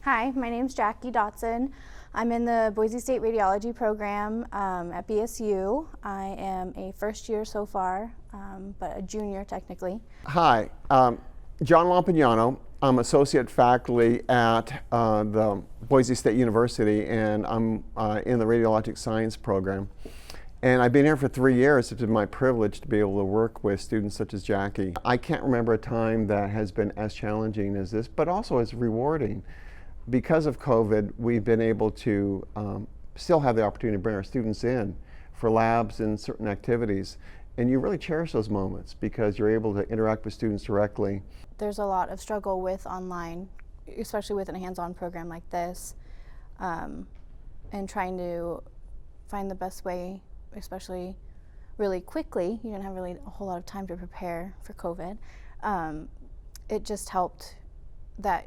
Hi, my name is Jacque Dodson. I'm in the Boise State radiology program at BSU. I am a first year so far, but a junior technically. Hi, John Lampignano. I'm associate faculty at the Boise State University, and I'm in the radiologic science program. And I've been here for 3 years. It's been my privilege to be able to work with students such as Jackie. I can't remember a time that has been as challenging as this, but also as rewarding. Because of COVID, we've been able to still have the opportunity to bring our students in for labs and certain activities. And you really cherish those moments because you're able to interact with students directly. There's a lot of struggle with online, especially with a hands-on program like this, and trying to find the best way, especially really quickly. You didn't have really a whole lot of time to prepare for COVID. It just helped that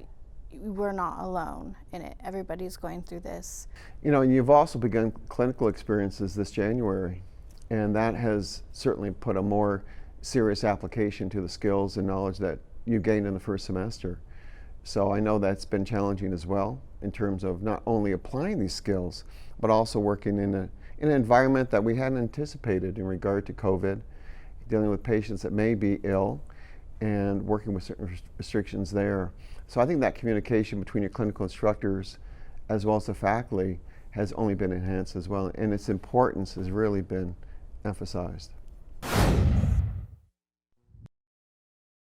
we're not alone in it. Everybody's going through this. You know, and you've also begun clinical experiences this January, and that has certainly put a more serious application to the skills and knowledge that you gained in the first semester. So I know that's been challenging as well in terms of not only applying these skills, but also working in an environment that we hadn't anticipated in regard to COVID, dealing with patients that may be ill and working with certain restrictions there. So I think that communication between your clinical instructors as well as the faculty has only been enhanced as well, and its importance has really been emphasized.